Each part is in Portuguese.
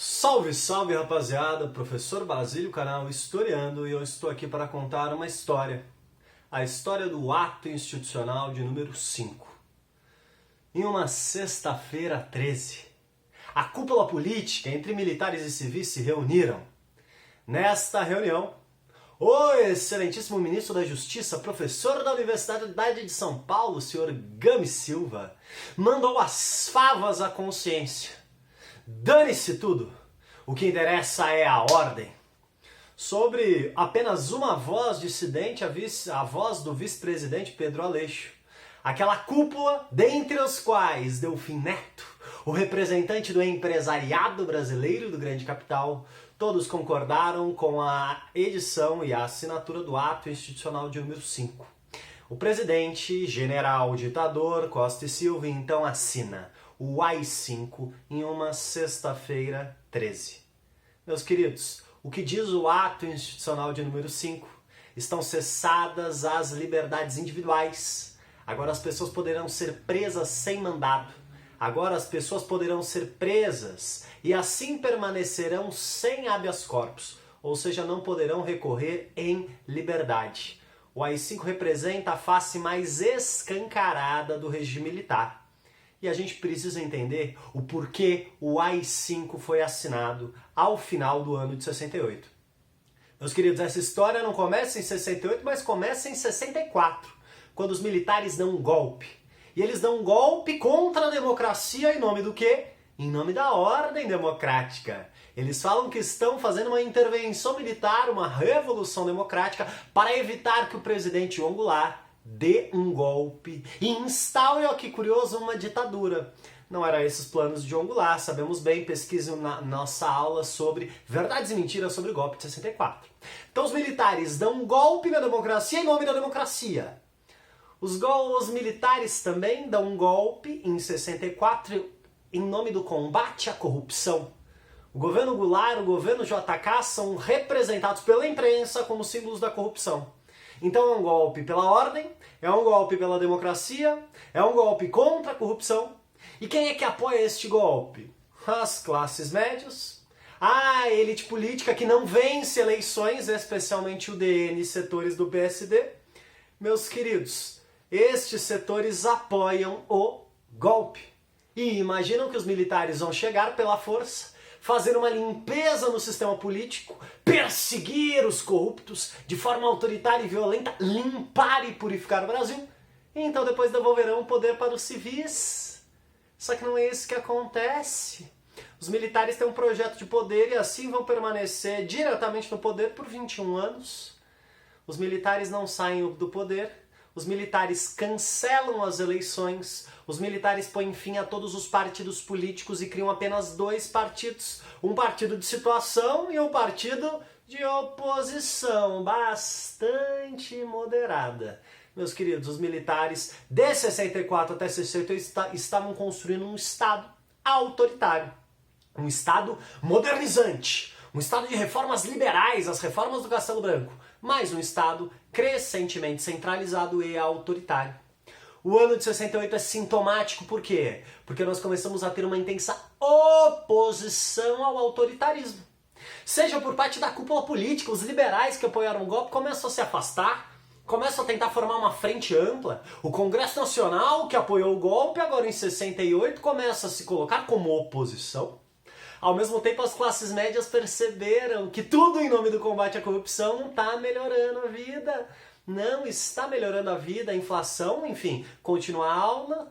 Salve, salve rapaziada, professor Basílio, canal Historiando, e eu estou aqui para contar uma história. A história do ato institucional de número 5. Em uma sexta-feira 13, a cúpula política entre militares e civis se reuniram. Nesta reunião, o excelentíssimo ministro da Justiça, professor da Universidade de São Paulo, senhor Gami Silva, mandou as favas à consciência. Dane-se tudo! O que interessa é a ordem. Sobre apenas uma voz dissidente, a voz do vice-presidente Pedro Aleixo. Aquela cúpula, dentre os quais Delfim Neto, o representante do empresariado brasileiro do grande capital, todos concordaram com a edição e a assinatura do ato institucional de número 5. O presidente, general ditador Costa e Silva, então assina o AI-5 em uma sexta-feira 13. Meus queridos, o que diz o ato institucional de número 5? Estão cessadas as liberdades individuais. Agora as pessoas poderão ser presas sem mandado. Agora as pessoas poderão ser presas e assim permanecerão sem habeas corpus, ou seja, não poderão recorrer em liberdade. O AI-5 representa a face mais escancarada do regime militar. E a gente precisa entender o porquê o AI-5 foi assinado ao final do ano de 68. Meus queridos, essa história não começa em 68, mas começa em 64, quando os militares dão um golpe. E eles dão um golpe contra a democracia em nome do quê? Em nome da ordem democrática. Eles falam que estão fazendo uma intervenção militar, uma revolução democrática, para evitar que o presidente João Goulart dê um golpe e instaure, ó que curioso, uma ditadura. Não eram esses planos de João Goulart, sabemos bem, pesquisem na nossa aula sobre verdades e mentiras sobre o golpe de 64. Então os militares dão um golpe na democracia em nome da democracia. Os militares também dão um golpe em 64 em nome do combate à corrupção. O governo Goulart, o governo JK são representados pela imprensa como símbolos da corrupção. Então é um golpe pela ordem, é um golpe pela democracia, é um golpe contra a corrupção. E quem é que apoia este golpe? As classes médias, a elite política que não vence eleições, especialmente o DN e setores do PSD. Meus queridos, estes setores apoiam o golpe. E imaginam que os militares vão chegar pela força, fazer uma limpeza no sistema político, perseguir os corruptos de forma autoritária e violenta, limpar e purificar o Brasil, e então depois devolverão o poder para os civis. Só que não é isso que acontece. Os militares têm um projeto de poder e assim vão permanecer diretamente no poder por 21 anos. Os militares não saem do poder. Os militares cancelam as eleições, os militares põem fim a todos os partidos políticos e criam apenas 2 partidos. Um partido de situação e um partido de oposição, bastante moderada. Meus queridos, os militares de 64 até 68 estavam construindo um Estado autoritário, um Estado modernizante, um Estado de reformas liberais, as reformas do Castelo Branco, mas um Estado crescentemente centralizado e autoritário. O ano de 68 é sintomático, por quê? Porque nós começamos a ter uma intensa oposição ao autoritarismo. Seja por parte da cúpula política, os liberais que apoiaram o golpe começam a se afastar, começam a tentar formar uma frente ampla. O Congresso Nacional, que apoiou o golpe, agora em 68, começa a se colocar como oposição. Ao mesmo tempo, as classes médias perceberam que tudo em nome do combate à corrupção não está melhorando a vida. Não está melhorando a vida, a inflação, enfim, continua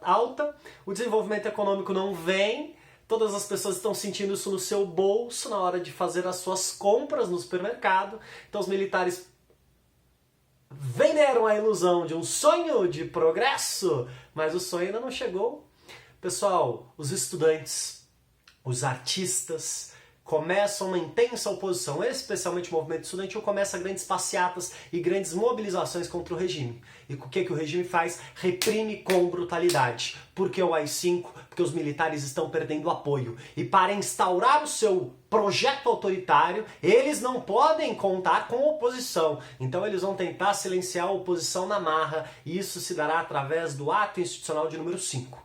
alta, o desenvolvimento econômico não vem, todas as pessoas estão sentindo isso no seu bolso na hora de fazer as suas compras no supermercado. Então os militares venderam a ilusão de um sonho de progresso, mas o sonho ainda não chegou. Pessoal, os estudantes, os artistas começam uma intensa oposição, especialmente o movimento estudantil começa grandes passeatas e grandes mobilizações contra o regime. E o que o regime faz? Reprime com brutalidade. Por que o AI-5? Porque os militares estão perdendo apoio. E para instaurar o seu projeto autoritário, eles não podem contar com oposição. Então eles vão tentar silenciar a oposição na marra, e isso se dará através do ato institucional de número 5.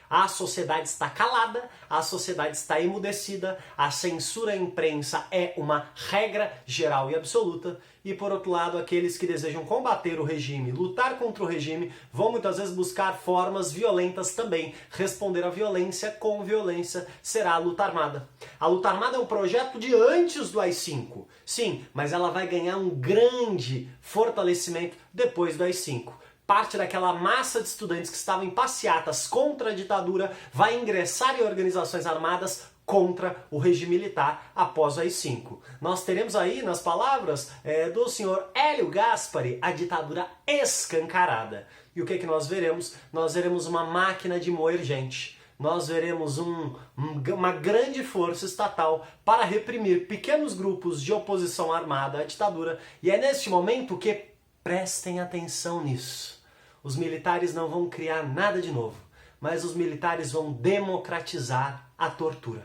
A sociedade está calada, a sociedade está emudecida, a censura à imprensa é uma regra geral e absoluta, e por outro lado, aqueles que desejam combater o regime, lutar contra o regime, vão muitas vezes buscar formas violentas também. Responder à violência com violência será a luta armada. A luta armada é um projeto de antes do AI-5, sim, mas ela vai ganhar um grande fortalecimento depois do AI-5. Parte daquela massa de estudantes que estavam em passeatas contra a ditadura vai ingressar em organizações armadas contra o regime militar após o AI-5. Nós teremos aí, nas palavras do senhor Hélio Gaspari, a ditadura escancarada. E o que nós veremos? Nós veremos uma máquina de moer gente. Nós veremos uma grande força estatal para reprimir pequenos grupos de oposição armada à ditadura. E é neste momento que prestem atenção nisso. Os militares não vão criar nada de novo, mas os militares vão democratizar a tortura.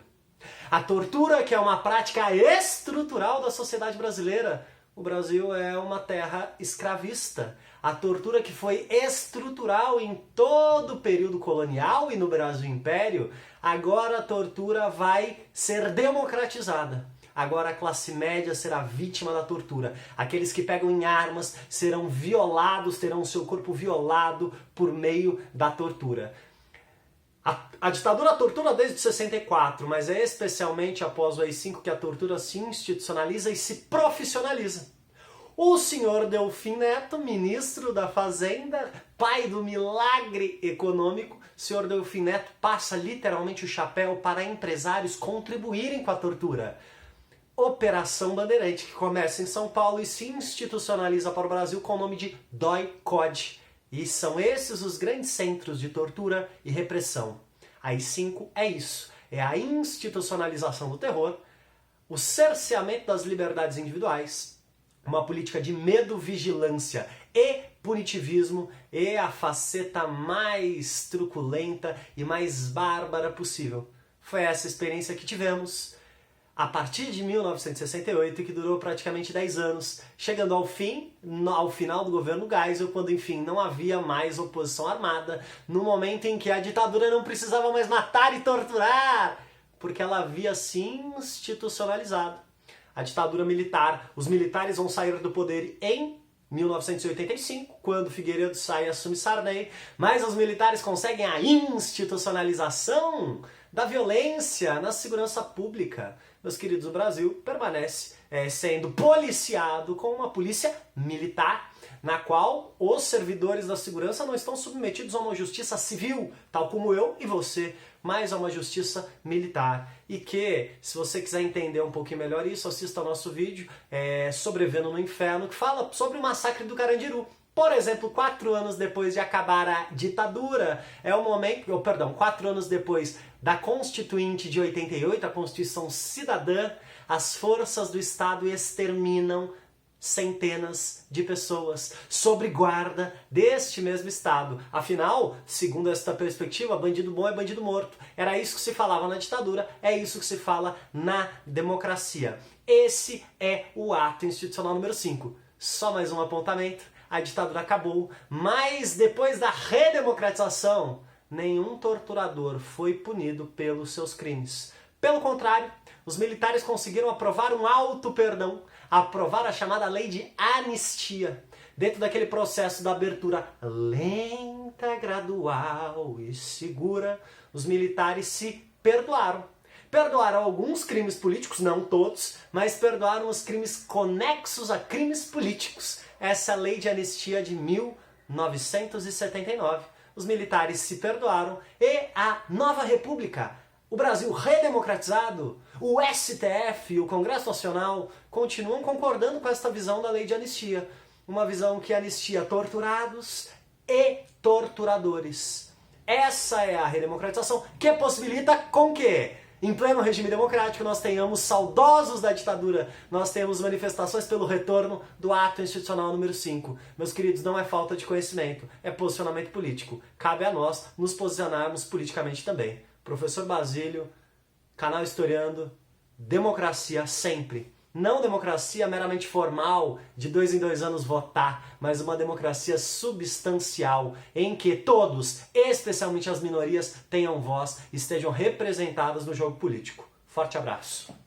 A tortura, que é uma prática estrutural da sociedade brasileira. O Brasil é uma terra escravista. A tortura que foi estrutural em todo o período colonial e no Brasil Império, agora a tortura vai ser democratizada. Agora a classe média será vítima da tortura. Aqueles que pegam em armas serão violados, terão seu corpo violado por meio da tortura. A ditadura tortura desde 64, mas é especialmente após o AI-5 que a tortura se institucionaliza e se profissionaliza. O senhor Delfim Neto, ministro da Fazenda, pai do milagre econômico, o senhor Delfim Neto passa literalmente o chapéu para empresários contribuírem com a tortura. Operação Bandeirante, que começa em São Paulo e se institucionaliza para o Brasil com o nome de DOI-CODE. E são esses os grandes centros de tortura e repressão. AI-5 é isso, é a institucionalização do terror, o cerceamento das liberdades individuais, uma política de medo, vigilância e punitivismo, e a faceta mais truculenta e mais bárbara possível. Foi essa experiência que tivemos a partir de 1968, que durou praticamente 10 anos, chegando ao final do governo Geisel, quando, enfim, não havia mais oposição armada, no momento em que a ditadura não precisava mais matar e torturar, porque ela havia se institucionalizado. A ditadura militar, os militares vão sair do poder em 1985, quando Figueiredo sai e assume Sarney, mas os militares conseguem a institucionalização da violência na segurança pública. Meus queridos, o Brasil permanece sendo policiado com uma polícia militar, na qual os servidores da segurança não estão submetidos a uma justiça civil, tal como eu e você, mas a uma justiça militar. E que, se você quiser entender um pouquinho melhor isso, assista ao nosso vídeo Sobrevivendo no Inferno, que fala sobre o massacre do Carandiru. Por exemplo, 4 anos depois de acabar a ditadura, 4 anos depois da Constituinte de 88, a Constituição Cidadã, as forças do Estado exterminam centenas de pessoas sob guarda deste mesmo Estado. Afinal, segundo esta perspectiva, bandido bom é bandido morto. Era isso que se falava na ditadura, é isso que se fala na democracia. Esse é o ato institucional número 5. Só mais um apontamento. A ditadura acabou, mas depois da redemocratização, nenhum torturador foi punido pelos seus crimes. Pelo contrário, os militares conseguiram aprovar um auto-perdão, aprovar a chamada lei de anistia. Dentro daquele processo da abertura lenta, gradual e segura, os militares se perdoaram. Perdoaram alguns crimes políticos, não todos, mas perdoaram os crimes conexos a crimes políticos. Essa lei de anistia de 1979. Os militares se perdoaram e a nova república, o Brasil redemocratizado, o STF e o Congresso Nacional continuam concordando com esta visão da lei de anistia. Uma visão que anistia torturados e torturadores. Essa é a redemocratização que possibilita com que, em pleno regime democrático, nós tenhamos saudosos da ditadura, nós temos manifestações pelo retorno do ato institucional número 5. Meus queridos, não é falta de conhecimento, é posicionamento político. Cabe a nós nos posicionarmos politicamente também. Professor Basílio, canal Historiando, democracia sempre. Não democracia meramente formal, de 2 em 2 anos votar, mas uma democracia substancial, em que todos, especialmente as minorias, tenham voz e estejam representadas no jogo político. Forte abraço.